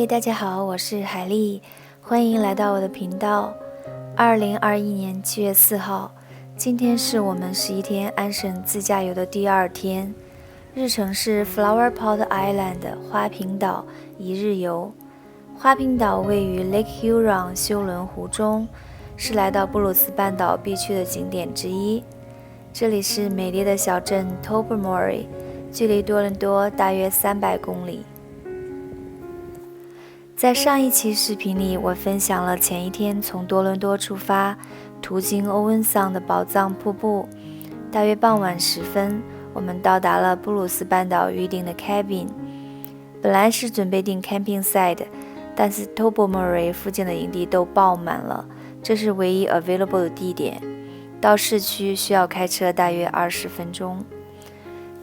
嘿，大家好，我是海丽，欢迎来到我的频道。2021年7月4号，今天是我们11天安省自驾游的第2天，日程是 Flower Pot Island 花瓶岛一日游。花瓶岛位于 Lake Huron 休伦湖中，是来到布鲁斯半岛必去的景点之一。这里是美丽的小镇 Tobermory， 距离多伦多大约300公里。在上一期视频里，我分享了前一天从多伦多出发，途经欧文桑的宝藏瀑布。大约傍晚时分，我们到达了布鲁斯半岛预定的 cabin。本来是准备订 camping site， 但是 Tobermory 附近的营地都爆满了，这是唯一 available 的地点。到市区需要开车大约20分钟。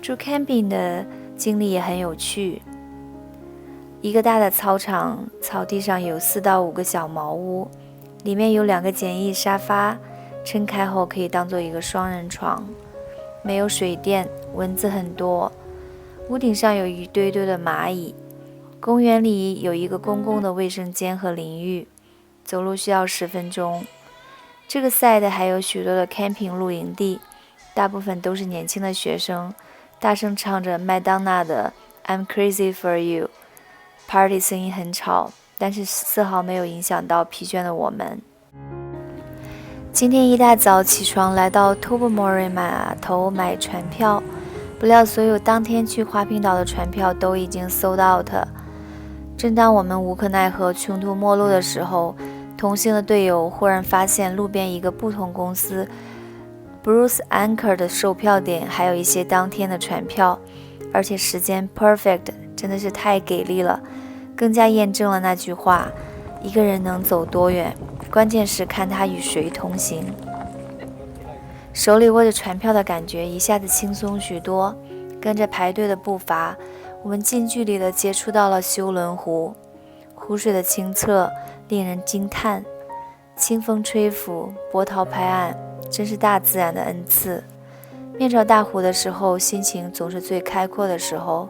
住 camping 的经历也很有趣。一个大的操场，草地上有4到5个小茅屋，里面有2个简易沙发，撑开后可以当做一个双人床。没有水电，蚊子很多，屋顶上有一堆堆的蚂蚁。公园里有一个公共的卫生间和淋浴，走路需要10分钟。这个site还有许多的 camping 露营地，大部分都是年轻的学生，大声唱着麦当娜的 I'm Crazy for You。Party 声音很吵，但是丝毫没有影响到疲倦的我们。今天一大早起床来到 Tobermory 码头买船票，不料所有当天去花瓶岛的船票都已经 sold out。正当我们无可奈何穷途末路的时候，同行的队友忽然发现路边一个不同公司 Bruce Anchor 的售票点还有一些当天的船票，而且时间 perfect， 真的是太给力了，更加验证了那句话，一个人能走多远，关键是看他与谁同行。手里握着船票的感觉一下子轻松许多，跟着排队的步伐，我们近距离地接触到了休伦湖。湖水的清澈令人惊叹，清风吹拂，波涛拍岸，真是大自然的恩赐。面朝大湖的时候，心情总是最开阔的时候。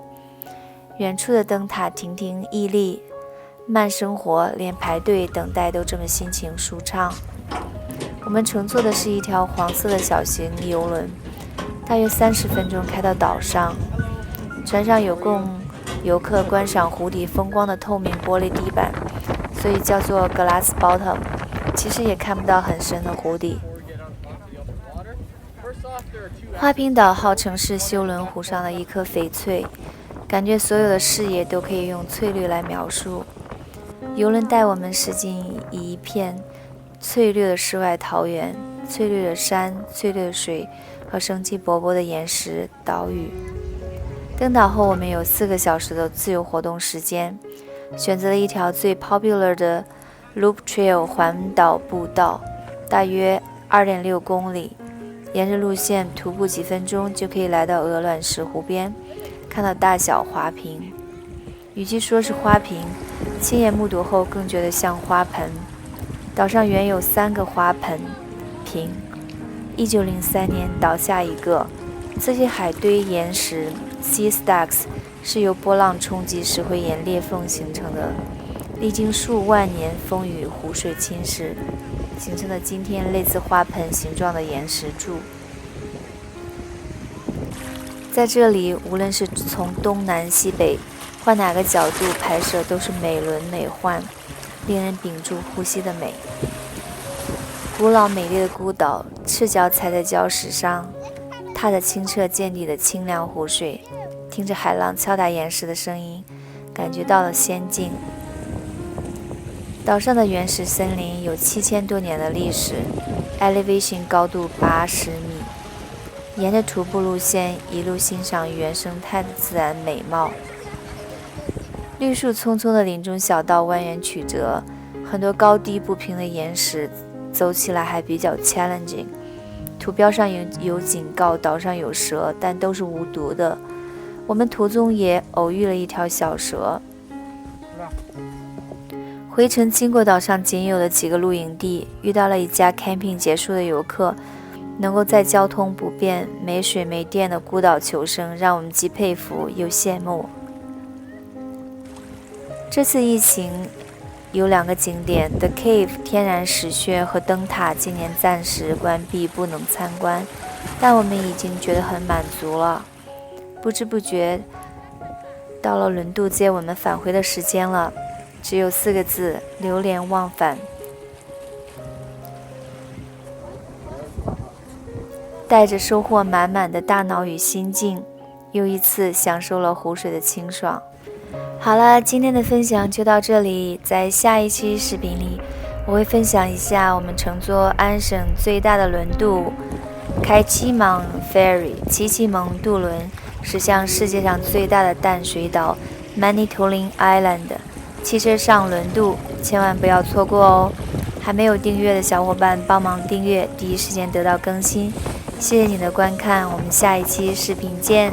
远处的灯塔亭亭屹立，慢生活连排队等待都这么心情舒畅。我们乘坐的是一条黄色的小型游轮，大约30分钟开到岛上。船上有供游客观赏湖底风光的透明玻璃地板，所以叫做 Glass Bottom， 其实也看不到很深的湖底。花瓶岛号称是休伦湖上的一颗翡翠，感觉所有的视野都可以用翠绿来描述。游轮带我们驶进一片翠绿的世外桃源，翠绿的山，翠绿的水和生机勃勃的岩石岛屿。登岛后，我们有4个小时的自由活动时间，选择了一条最 popular 的 Loop Trail 环岛步道，大约 2.6 公里。沿着路线徒步几分钟就可以来到鹅卵石湖边，看到大小花瓶。与其说是花瓶，亲眼目睹后更觉得像花盆。岛上原有3个花盆瓶，1903年倒下一个。这些海堆岩石 Sea Stacks 是由波浪冲击石灰岩裂缝形成的，历经数万年风雨湖水侵蚀，形成了今天类似花盆形状的岩石柱。在这里，无论是从东南西北换哪个角度拍摄，都是美轮美奂，令人屏住呼吸的美。古老美丽的孤岛，赤脚踩在礁石上，踏着清澈见底的清凉湖水，听着海浪敲打岩石的声音，感觉到了仙境。岛上的原始森林有7000多年的历史， elevation 高度80米。沿着徒步路线一路欣赏原生态的自然美貌。绿树葱葱的林中小道蜿蜒曲折，很多高低不平的岩石，走起来还比较 challenging。 图标上有警告岛上有蛇，但都是无毒的。我们途中也偶遇了一条小蛇。回程经过岛上仅有的几个露营地，遇到了一家 camping 结束的游客，能够在交通不便、没水没电的孤岛求生，让我们既佩服又羡慕。这次疫情有2个景点 The Cave 天然石穴和灯塔今年暂时关闭，不能参观，但我们已经觉得很满足了。不知不觉到了轮渡接我们返回的时间了，只有4个字：流连忘返。带着收获满满的大脑与心境，又一次享受了湖水的清爽。好了，今天的分享就到这里，在下一期视频里，我会分享一下我们乘坐安省最大的轮渡开七芒 Ferry 七七蒙渡轮驶向世界上最大的淡水岛 Manitoulin Island。 汽车上轮渡，千万不要错过哦！还没有订阅的小伙伴帮忙订阅，第一时间得到更新。谢谢你的观看，我们下一期视频见。